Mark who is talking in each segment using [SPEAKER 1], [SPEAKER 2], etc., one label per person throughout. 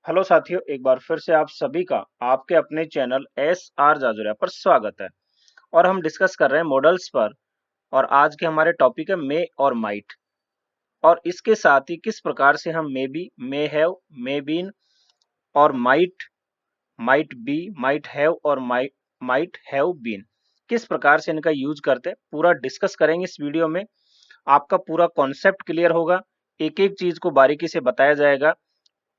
[SPEAKER 1] Hello साथियों, एक बार फिर से आप सभी का आपके अपने चैनल एस आर जाजुरिया पर स्वागत है। और हम डिस्कस कर रहे हैं मॉडल्स पर। और आज के हमारे टॉपिक है मे और माइट। और इसके साथ ही किस प्रकार से हम may be, may have, may been और might, might be, might have और माइट हैव बीन, किस प्रकार से इनका यूज करते हैं, पूरा डिस्कस करेंगे इस वीडियो में। आपका पूरा कॉन्सेप्ट क्लियर होगा, एक एक चीज को बारीकी से बताया जाएगा।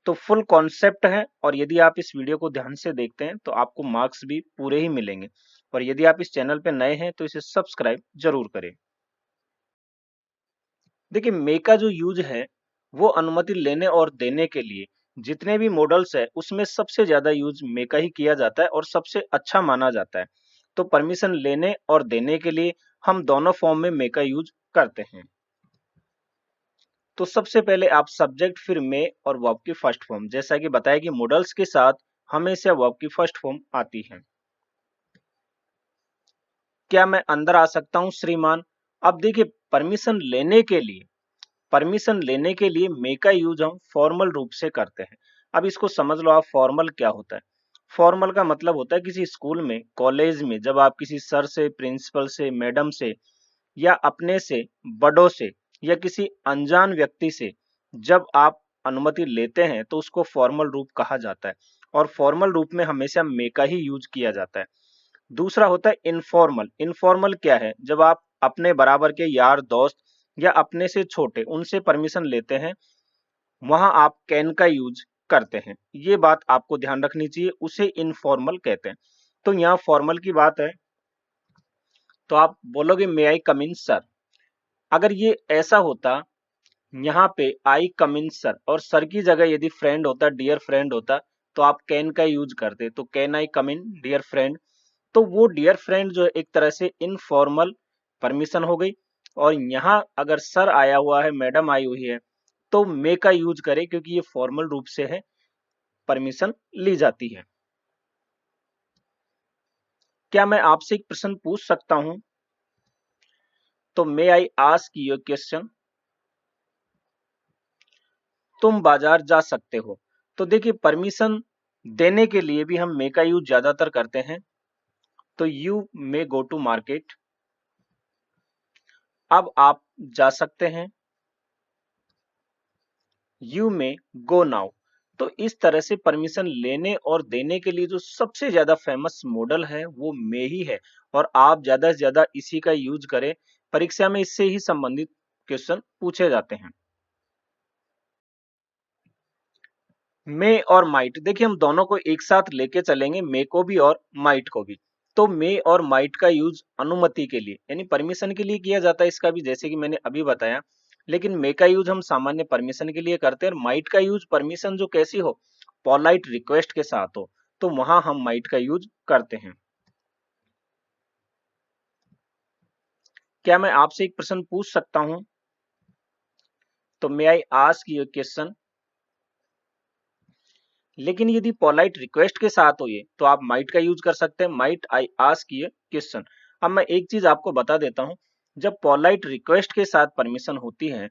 [SPEAKER 1] तो फुल कॉन्सेप्ट है, और यदि आप इस वीडियो को ध्यान से देखते हैं तो आपको मार्क्स भी पूरे ही मिलेंगे। और यदि आप इस चैनल पे नए हैं तो इसे सब्सक्राइब जरूर करें। देखिए, मे का जो यूज है वो अनुमति लेने और देने के लिए जितने भी मॉडल्स है उसमें सबसे ज्यादा यूज मे का ही किया जाता है और सबसे अच्छा माना जाता है। तो परमिशन लेने और देने के लिए हम दोनों फॉर्म में मे का यूज करते हैं। तो सबसे पहले आप सब्जेक्ट, फिर मे और वर्ब की फर्स्ट फॉर्म, जैसा कि बताया कि मॉडल्स के साथ हमेशा वर्ब की फर्स्ट फॉर्म आती है। क्या मैं अंदर आ सकता हूं श्रीमान? अब देखिए, परमिशन लेने के लिए मे का यूज हम फॉर्मल रूप से करते हैं। अब इसको समझ लो आप, फॉर्मल क्या होता है। फॉर्मल का मतलब होता है किसी स्कूल में, कॉलेज में, जब आप किसी सर से, प्रिंसिपल से, मैडम से या अपने से बड़ों से या किसी अनजान व्यक्ति से जब आप अनुमति लेते हैं तो उसको फॉर्मल रूप कहा जाता है। और फॉर्मल रूप में हमेशा मे का ही यूज किया जाता है। दूसरा होता है इनफॉर्मल। इनफॉर्मल क्या है? जब आप अपने बराबर के यार दोस्त या अपने से छोटे उनसे परमिशन लेते हैं, वहां आप कैन का यूज करते हैं। ये बात आपको ध्यान रखनी चाहिए, उसे इनफॉर्मल कहते हैं। तो यहाँ फॉर्मल की बात है तो आप बोलोगे मे आई कम इन सर। अगर ये ऐसा होता, यहाँ पे आई कम इन सर, और सर की जगह यदि फ्रेंड होता, डियर फ्रेंड होता, तो आप कैन का यूज करते, तो can I come in dear friend. तो वो डियर फ्रेंड जो है एक तरह से इनफॉर्मल परमिशन हो गई। और यहाँ अगर सर आया हुआ है, मैडम आई हुई है, तो मे का यूज करें, क्योंकि ये फॉर्मल रूप से है, परमिशन ली जाती है। क्या मैं आपसे एक प्रश्न पूछ सकता हूं? तो मे आई आस्क यू क्वेश्चन। तुम बाजार जा सकते हो। तो देखिए, परमिशन देने के लिए भी हम मे का यूज ज्यादातर करते हैं। तो you may go to market. अब आप जा सकते हैं, यू मे गो नाउ। तो इस तरह से परमिशन लेने और देने के लिए जो सबसे ज्यादा फेमस मॉडल है वो मे ही है। और आप ज्यादा से ज्यादा इसी का यूज करें, परीक्षा में इससे ही संबंधित क्वेश्चन पूछे जाते हैं। मे और माइट, देखिए हम दोनों को एक साथ लेके चलेंगे, मे को भी और माइट को भी। तो मे और माइट का यूज अनुमति के लिए यानी परमिशन के लिए किया जाता है, इसका भी जैसे कि मैंने अभी बताया। लेकिन मे का यूज हम सामान्य परमिशन के लिए करते हैं, और माइट का यूज परमिशन जो कैसी हो, पोलाइट रिक्वेस्ट के साथ हो, तो वहां हम माइट का यूज करते हैं। क्या मैं आपसे एक प्रश्न पूछ सकता हूं? तो मे आई आस्क यू क्वेश्चन। लेकिन यदि पोलाइट रिक्वेस्ट के साथ हो ये, तो आप माइट का यूज कर सकते हैं, माइट आई आस्क ये क्वेश्चन। अब मैं एक चीज आपको बता देता हूं, जब पोलाइट रिक्वेस्ट के साथ परमिशन होती है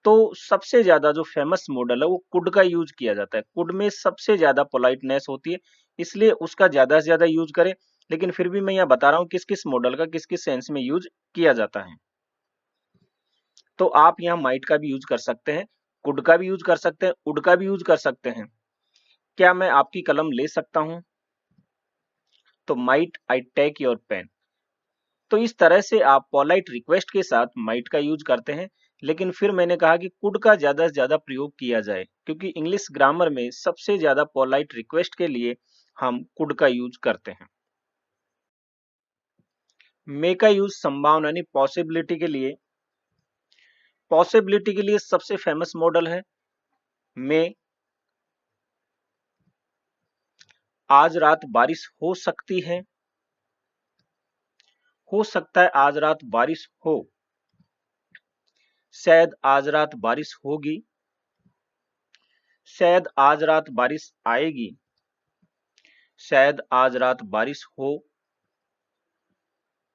[SPEAKER 1] तो सबसे ज्यादा जो फेमस मॉडल है वो कुड का यूज किया जाता है। कुड में सबसे ज्यादा पोलाइटनेस होती है, इसलिए उसका ज्यादा से ज्यादा यूज करें। लेकिन फिर भी मैं यहाँ बता रहा हूँ किस किस मॉडल का किस किस सेंस में यूज किया जाता है। तो आप यहाँ माइट का भी यूज कर सकते हैं, कुड का भी यूज कर सकते हैं, उड का भी यूज कर सकते हैं। क्या मैं आपकी कलम ले सकता हूं? तो might I take your pen. तो इस तरह से आप पोलाइट रिक्वेस्ट के साथ माइट का यूज करते हैं। लेकिन फिर मैंने कहा कि कुड का ज्यादा से ज्यादा प्रयोग किया जाए, क्योंकि इंग्लिश ग्रामर में सबसे ज्यादा पोलाइट रिक्वेस्ट के लिए हम कुड का यूज करते हैं। मे का यूज संभावना यानी पॉसिबिलिटी के लिए सबसे फेमस मॉडल है मे। आज रात बारिश हो सकती है, हो सकता है आज रात बारिश हो, शायद आज रात बारिश होगी, शायद आज रात बारिश आएगी, शायद आज रात बारिश हो,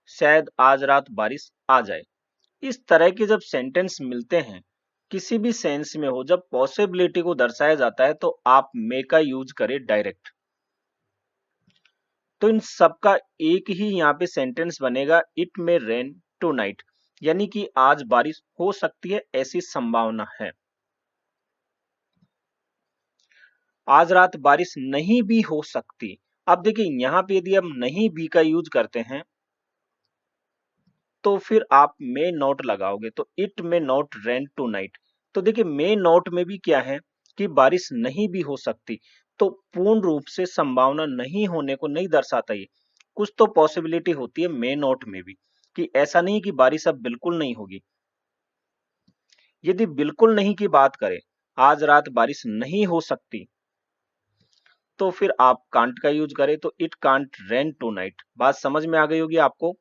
[SPEAKER 1] शायद आज रात बारिश आ जाए। इस तरह के जब सेंटेंस मिलते हैं किसी भी सेंस में हो, जब पॉसिबिलिटी को दर्शाया जाता है तो आप मे का यूज करें डायरेक्ट। तो इन सबका एक ही यहाँ पे सेंटेंस बनेगा, इट मे रेन टुनाइट, यानी कि आज बारिश हो सकती है, ऐसी संभावना है। आज रात बारिश नहीं भी हो सकती। अब देखिए यहाँ पे यदि हम नहीं भी का यूज करते हैं तो फिर आप मे नॉट लगाओगे, तो it may not rain tonight. तो देखिए मे नॉट में भी क्या है कि बारिश नहीं भी हो सकती, तो पूर्ण रूप से संभावना नहीं होने को नहीं दर्शाता ये। कुछ तो पॉसिबिलिटी होती है मे नॉट में भी, कि ऐसा नहीं कि बारिश अब बिल्कुल नहीं होगी। यदि बिल्कुल नहीं की बात करें, आज रात बारिश नहीं हो सकती, तो फिर आप कांट का यूज करें, तो it can't rain tonight. बात समझ में आ गई होगी आपको।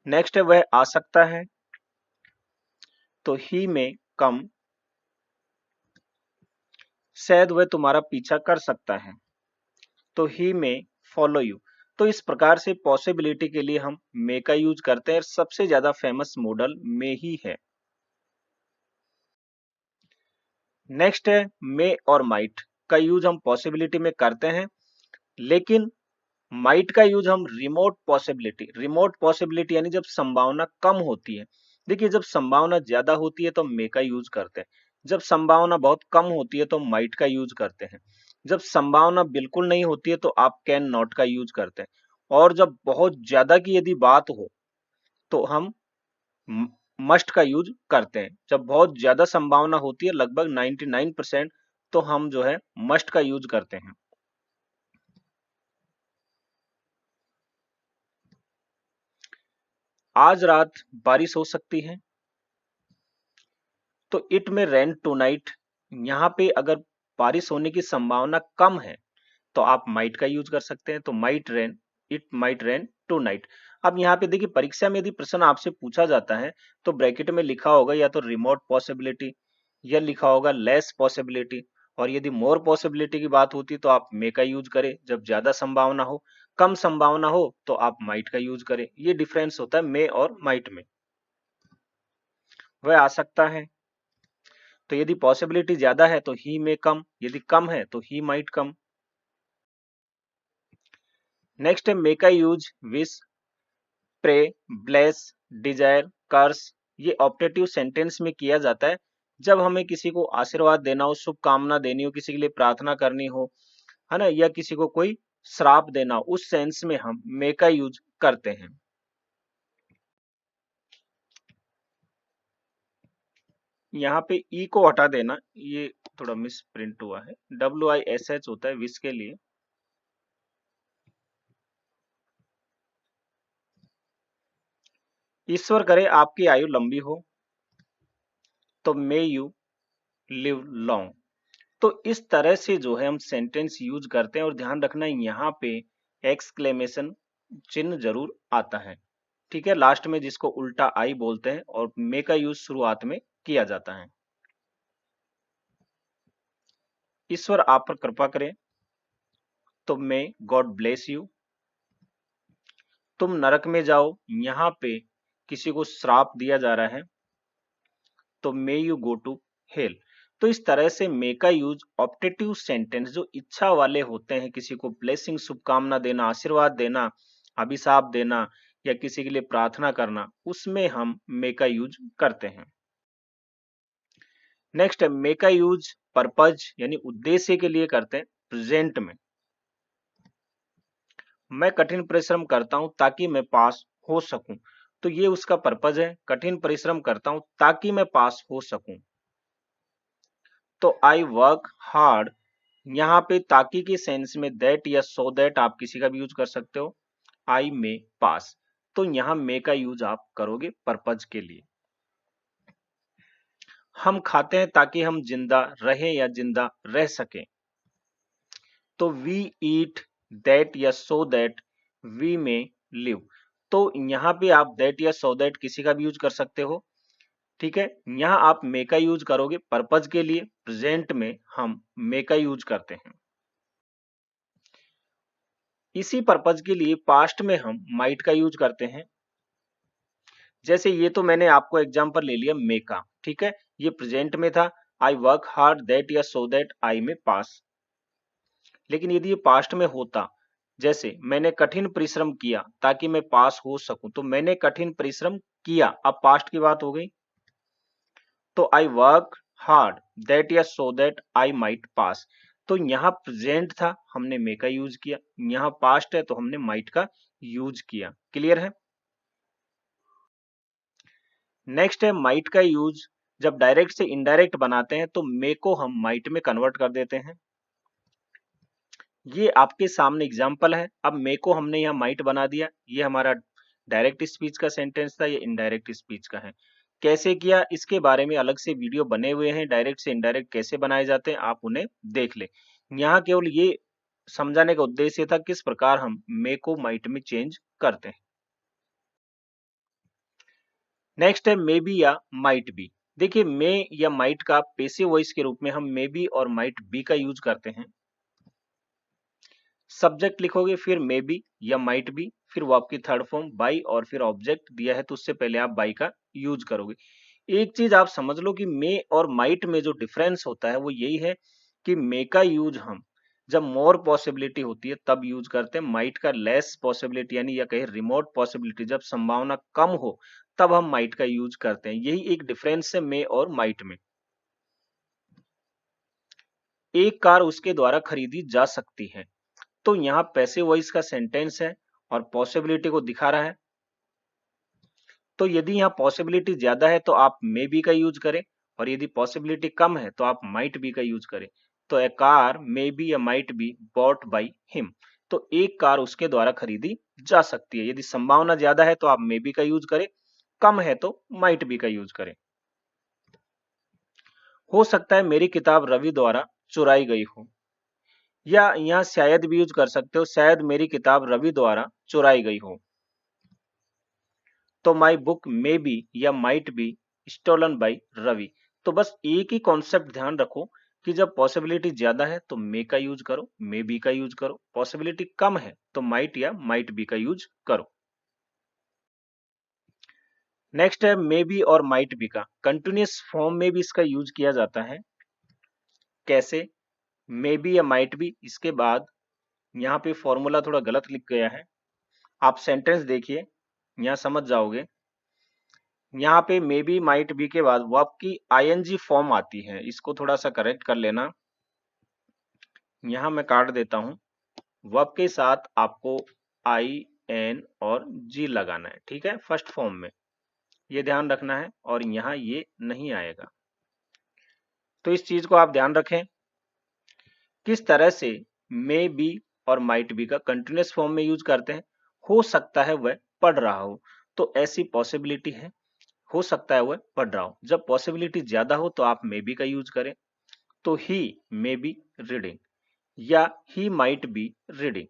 [SPEAKER 1] नेक्स्ट है वह आ सकता है, तो ही में कम, शायद वह तुम्हारा पीछा कर सकता है, तो ही में फॉलो यू। तो इस प्रकार से पॉसिबिलिटी के लिए हम मे का यूज करते हैं। सबसे ज्यादा फेमस मॉडल मे ही है। नेक्स्ट है मे और माइट का यूज हम पॉसिबिलिटी में करते हैं, लेकिन माइट का यूज हम रिमोट पॉसिबिलिटी यानी जब संभावना कम होती है। देखिए जब संभावना ज्यादा होती है तो मे का यूज करते हैं, जब संभावना बहुत कम होती है तो माइट का यूज करते हैं, जब संभावना बिल्कुल नहीं होती है तो आप कैन नॉट का यूज करते हैं, और जब बहुत ज्यादा की यदि बात हो तो हम मस्ट का यूज करते हैं। जब बहुत ज्यादा संभावना होती है, लगभग 99%, तो हम जो है मस्ट का यूज करते हैं। आज रात बारिश हो सकती है, तो इट में रेन टुनाइट। यहाँ पे अगर बारिश होने की संभावना कम है तो आप माइट का यूज कर सकते हैं, तो might rain, it might rain tonight. अब यहाँ पे देखिए परीक्षा में यदि प्रश्न आपसे पूछा जाता है तो ब्रैकेट में लिखा होगा या तो रिमोट पॉसिबिलिटी या लिखा होगा लेस पॉसिबिलिटी, और यदि मोर पॉसिबिलिटी की बात होती तो आप मे का यूज करें जब ज्यादा संभावना हो, कम संभावना हो तो आप माइट का यूज करें। ये डिफरेंस होता है मे और माइट में। वह आ सकता है, तो यदि पॉसिबिलिटी ज्यादा है तो ही में कम, यदि कम है तो ही माइट कम। नेक्स्ट है make I use wish, pray, bless, desire, curse. ये ऑप्टेटिव सेंटेंस में किया जाता है जब हमें किसी को आशीर्वाद देना हो, शुभकामना देनी हो, किसी के लिए प्रार्थना करनी हो, है ना, या किसी को कोई श्राप देना हो, उस सेंस में हम मे का यूज करते हैं। यहाँ पे ई को हटा देना, ये थोड़ा मिस प्रिंट हुआ है, WISH होता है विश के लिए। ईश्वर करे आपकी आयु लंबी हो, तो मे यू लिव लॉन्ग। तो इस तरह से जो है हम सेंटेंस यूज करते हैं, और ध्यान रखना यहाँ पे एक्सक्लेमेशन चिन्ह जरूर आता है, ठीक है, लास्ट में, जिसको उल्टा आई बोलते हैं, और मे का यूज शुरुआत में किया जाता है। ईश्वर आप पर कृपा करे, तो मे गॉड ब्लेस यू। तुम नरक में जाओ, यहाँ पे किसी को श्राप दिया जा रहा है, तो may you go to hell. तो इस तरह से मे का यूज ऑप्टेटिव सेंटेंस जो इच्छा वाले होते हैं, किसी को ब्लेसिंग, शुभकामना देना, आशीर्वाद देना, अभिशाप देना, या किसी के लिए प्रार्थना करना, उसमें हम मे का यूज करते हैं। नेक्स्ट है मे का यूज पर्पज यानी उद्देश्य के लिए करते हैं प्रेजेंट में। मैं कठिन परिश्रम करता हूं ताकि मैं पास हो सकूं, तो ये उसका पर्पज है, कठिन परिश्रम करता हूं ताकि मैं पास हो सकूं। तो आई वर्क हार्ड, यहाँ पे ताकि के सेंस में दैट या सो दैट आप किसी का भी यूज कर सकते हो, आई मे पास। तो यहाँ मे का यूज आप करोगे पर्पज के लिए। हम खाते हैं ताकि हम जिंदा रहें या जिंदा रह सकें, तो वी ईट दैट या so that we may live. तो यहाँ पे आप दैट या सो दैट किसी का भी यूज कर सकते हो, ठीक है। यहाँ आप मे का यूज करोगे पर्पज के लिए, प्रेजेंट में हम मे का यूज करते हैं। इसी पर्पज के लिए पास्ट में हम माइट का यूज करते हैं। जैसे ये तो मैंने आपको एग्जांपल ले लिया मे का, ठीक है, ये प्रेजेंट में था, आई वर्क हार्ड दैट या सो दैट आई में पास। लेकिन यदि ये पास्ट में होता, जैसे मैंने कठिन परिश्रम किया ताकि मैं पास हो सकूं, तो मैंने कठिन परिश्रम किया, अब पास्ट की बात हो गई। तो आई वर्क हार्ड दैट या सो दैट आई माइट पास। तो यहाँ प्रेजेंट था, हमने मे का यूज किया, यहाँ पास्ट है तो हमने माइट का यूज किया। क्लियर है? नेक्स्ट है माइट का यूज। जब डायरेक्ट से इनडायरेक्ट बनाते हैं तो मे को हम माइट में कन्वर्ट कर देते हैं। ये आपके सामने एग्जाम्पल है। अब मे को हमने यहाँ माइट बना दिया, ये हमारा डायरेक्ट स्पीच का सेंटेंस था, ये इनडायरेक्ट स्पीच का है। कैसे किया, इसके बारे में अलग से वीडियो बने हुए हैं, डायरेक्ट से इनडायरेक्ट कैसे बनाए जाते हैं, आप उन्हें देख ले। यहाँ केवल ये समझाने का उद्देश्य था किस प्रकार हम मे को माइट में चेंज करते हैं। नेक्स्ट है मे बी या माइट बी। देखिए मे या माइट का पैसिव वॉइस के रूप में हम मे बी और माइट बी का यूज करते हैं। सब्जेक्ट लिखोगे, फिर मे बी या माइट बी, फिर वो आपकी थर्ड फॉर्म बाई, और फिर ऑब्जेक्ट दिया है तो उससे पहले आप बाई का यूज करोगे। एक चीज आप समझ लो कि मे और माइट में जो डिफरेंस होता है वो यही है कि मे का यूज हम जब मोर पॉसिबिलिटी होती है तब यूज करते हैं, माइट का लेस पॉसिबिलिटी यानी या कहे रिमोट पॉसिबिलिटी, जब संभावना कम हो तब हम माइट का यूज करते हैं। यही एक डिफरेंस है मे और माइट में। एक कार उसके द्वारा खरीदी जा सकती है, तो यहाँ पैसिव वॉइस का सेंटेंस है और पॉसिबिलिटी को दिखा रहा है। तो यदि यहाँ पॉसिबिलिटी ज्यादा है तो आप मे बी का यूज करें, और यदि पॉसिबिलिटी कम है तो आप माइट बी का यूज करें। तो ए कार मे बी या might be bought by him. तो एक कार उसके द्वारा खरीदी जा सकती है। यदि संभावना ज्यादा है तो आप मे बी का यूज करें, कम है तो माइट बी का यूज करें। हो सकता है मेरी किताब रवि द्वारा चुराई गई हो, या यहाँ शायद भी यूज कर सकते हो, शायद मेरी किताब रवि द्वारा चुराई गई हो। तो माई बुक मे बी या might be stolen by Ravi. तो बस एक ही कॉन्सेप्ट ध्यान रखो कि जब पॉसिबिलिटी ज्यादा है तो मे का यूज करो, मे बी का यूज करो, पॉसिबिलिटी कम है तो माइट या माइट बी का यूज करो। नेक्स्ट है मे बी और माइट बी का कंटिन्यूअस फॉर्म में भी इसका यूज किया जाता है। कैसे? मे बी या माइट बी, इसके बाद यहाँ पे फॉर्मूला थोड़ा गलत लिख गया है, आप सेंटेंस देखिए, यहाँ समझ जाओगे। यहाँ पे मे बी माइट बी के बाद वर्ब की आईएनजी फॉर्म आती है, इसको थोड़ा सा करेक्ट कर लेना। यहाँ मैं काट देता हूँ, वर्ब के साथ आपको आई एन और जी लगाना है, ठीक है, फर्स्ट फॉर्म में, ये ध्यान रखना है, और यहाँ ये नहीं आएगा। तो इस चीज को आप ध्यान रखें। किस तरह से मे बी और माइट बी का कंटिन्यूअस फॉर्म में यूज करते हैं। हो सकता है वह पढ़ रहा हो, तो ऐसी पॉसिबिलिटी है, हो सकता है वह पढ़ रहा हो। जब पॉसिबिलिटी ज्यादा हो तो आप मे बी का यूज करें, तो ही मे बी रीडिंग या ही माइट बी रीडिंग,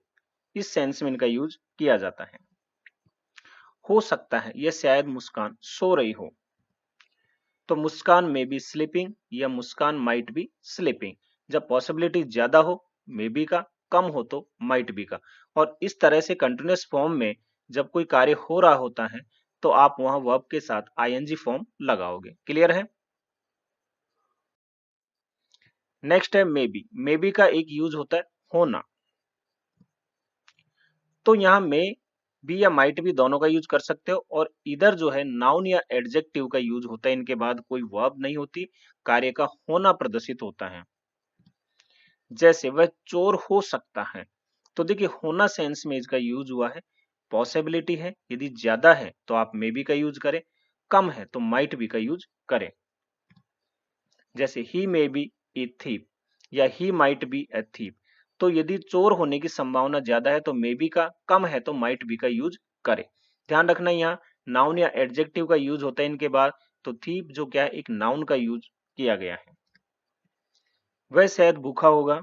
[SPEAKER 1] इस सेंस में इनका यूज किया जाता है। हो सकता है यह शायद मुस्कान सो रही हो, तो मुस्कान में बी स्लीपिंग या मुस्कान माइट बी स्लीपिंग। जब पॉसिबिलिटी ज्यादा हो मे बी का, कम हो तो माइट बी का। और इस तरह से कंटिन्यूअस फॉर्म में जब कोई कार्य हो रहा होता है तो आप वहां वर्ब के साथ आईएनजी फॉर्म लगाओगे। क्लियर है? नेक्स्ट है मे बी। मे बी का एक यूज होता है होना, तो यहाँ मे बी या माइट बी दोनों का यूज कर सकते हो, और इधर जो है नाउन या एडजेक्टिव का यूज होता है, इनके बाद कोई वर्ब नहीं होती, कार्य का होना प्रदर्शित होता है। जैसे वह चोर हो सकता है, तो देखिए होना सेंस में इसका यूज हुआ है, पॉसिबिलिटी है, यदि ज्यादा है तो आप मे बी का यूज करें, कम है तो माइट बी का यूज करें। जैसे ही मे बी ए थीप या he might be A thief. तो यदि चोर होने की संभावना ज्यादा है तो मे बी का, कम है तो माइट बी का यूज करें। ध्यान रखना यहाँ नाउन या एडजेक्टिव का यूज होता है इनके बाद, तो थीप जो क्या है एक नाउन का यूज किया गया है। वह शायद भूखा होगा,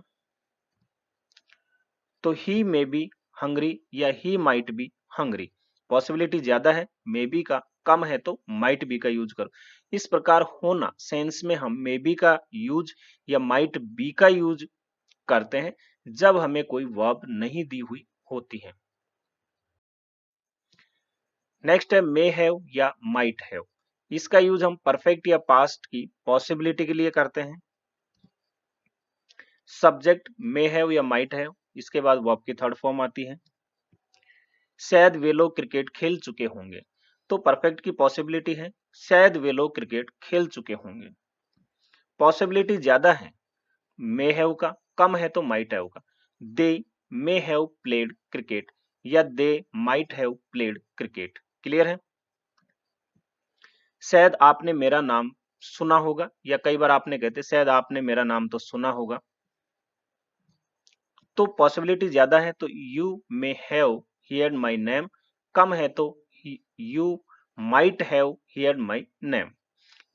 [SPEAKER 1] तो ही मे बी हंग्री या he might be hungry. Possibility ज्यादा है मे बी का, कम है तो माइट बी का यूज करो। इस प्रकार होना सेंस में हम मे बी का यूज या माइट बी का यूज करते हैं जब हमें कोई वर्ब नहीं दी हुई होती है। नेक्स्ट है मे हैव या माइट हैव। इसका यूज हम परफेक्ट या पास्ट की पॉसिबिलिटी के लिए करते हैं। सब्जेक्ट मे हैव या माइट हैव, इसके बाद वर्ब की थर्ड फॉर्म आती है। शायद वे लोग क्रिकेट खेल चुके होंगे, तो परफेक्ट की पॉसिबिलिटी है शायद वे लोग क्रिकेट खेल चुके होंगे। पॉसिबिलिटी ज्यादा है मे हैव का, कम है तो माइट हैव का। दे मे हैव प्लेड क्रिकेट या they might have played cricket. Clear है? शायद आपने मेरा नाम सुना होगा, या कई बार आपने कहते शायद आपने मेरा नाम तो सुना होगा। तो पॉसिबिलिटी ज्यादा है तो you may have heard my name, कम है तो you might have heard my name.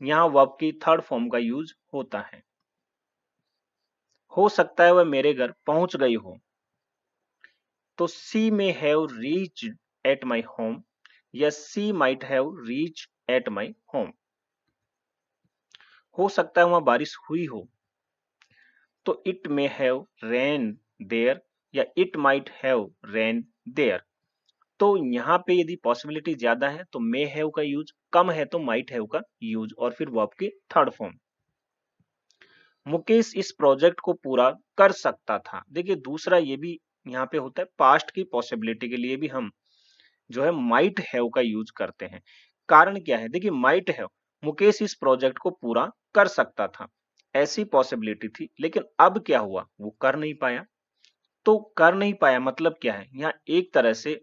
[SPEAKER 1] यहाँ वर्ब की थर्ड फॉर्म का यूज होता है। हो सकता है वह मेरे घर पहुंच गई हो, तो she may have reach at my home या she might have reach at my home. हो सकता है वहां बारिश हुई हो, तो it may have rain there या it might have rain there. तो यहाँ पे यदि पॉसिबिलिटी ज्यादा है तो मे हैव का यूज, कम है तो माइट हैव का यूज, और फिर वर्ब की थर्ड फॉर्म। मुकेश इस प्रोजेक्ट को पूरा कर सकता था। देखिए दूसरा ये भी यहाँ पे होता है, पास्ट की पॉसिबिलिटी के लिए भी हम जो है माइट हैव का यूज करते हैं। कारण क्या है? देखिए माइट हैव, मुकेश इस प्रोजेक्ट को पूरा कर सकता था, ऐसी पॉसिबिलिटी थी, लेकिन अब क्या हुआ? वो कर नहीं पाया। तो कर नहीं पाया मतलब क्या है? यहाँ एक तरह से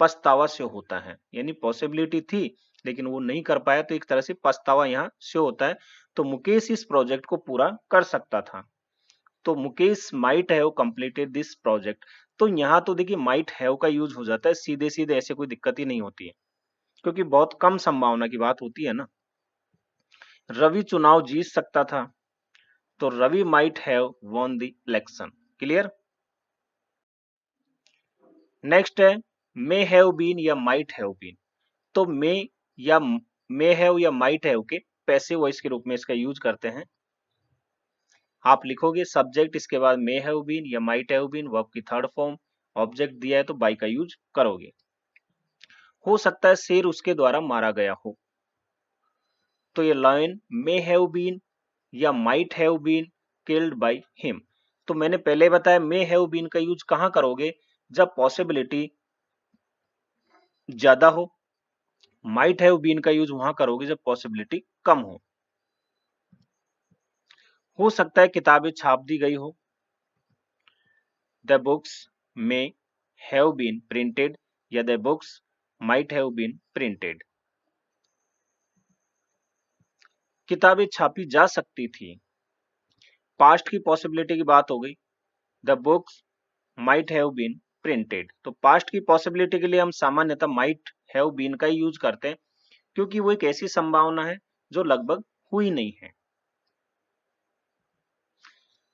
[SPEAKER 1] पछतावा से होता है, यानी पॉसिबिलिटी थी लेकिन वो नहीं कर पाया, तो एक तरह से पछतावा यहाँ से होता है। तो मुकेश इस प्रोजेक्ट को पूरा कर सकता था, तो Mukesh might have completed this project. तो यहाँ तो देखिए माइट हैव का यूज हो जाता है सीधे सीधे, ऐसे कोई दिक्कत ही नहीं होती है, क्योंकि बहुत कम संभावना की बात होती है ना। रवि चुनाव जीत सकता था, तो Ravi might have won the election. Clear? Next है मे हैव बीन या माइट हैव बीन। तो मे हैव या माइट हैव के पैसिव वॉइस के रूप में इसका यूज करते हैं। आप लिखोगे सब्जेक्ट, इसके बाद मे हैव बीन या माइट हैव बीन, वर्ब की थर्ड फॉर्म, ऑब्जेक्ट दिया है तो बाई का यूज करोगे। हो सकता है शेर उसके द्वारा मारा गया हो, तो ये लायन मे हैव बीन या might have been killed by him. तो मैंने पहले बताया मे हैव बीन का यूज कहां करोगे? जब पॉसिबिलिटी ज्यादा हो। माइट हैव बीन का यूज वहां करोगे जब पॉसिबिलिटी कम हो सकता है किताबें छाप दी गई हो। The books may have been printed या the books might have been printed. किताबें छापी जा सकती थी, पास्ट की पॉसिबिलिटी की बात हो गई। The books might have been printed, तो पास्ट की पॉसिबिलिटी के लिए हम सामान्यतः माइट हैव बीन का ही यूज करते हैं, क्योंकि वो एक ऐसी संभावना है जो लगभग हुई नहीं है।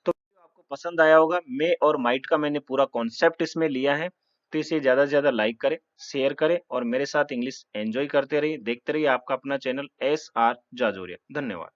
[SPEAKER 1] तो आपको पसंद आया होगा, मे और माइट का मैंने पूरा कॉन्सेप्ट इसमें लिया है। तो इसे ज्यादा से ज्यादा लाइक करें, शेयर करें और मेरे साथ इंग्लिश एंजॉय करते रहिए, देखते रहिए आपका अपना चैनल SR जाजोरिया। धन्यवाद।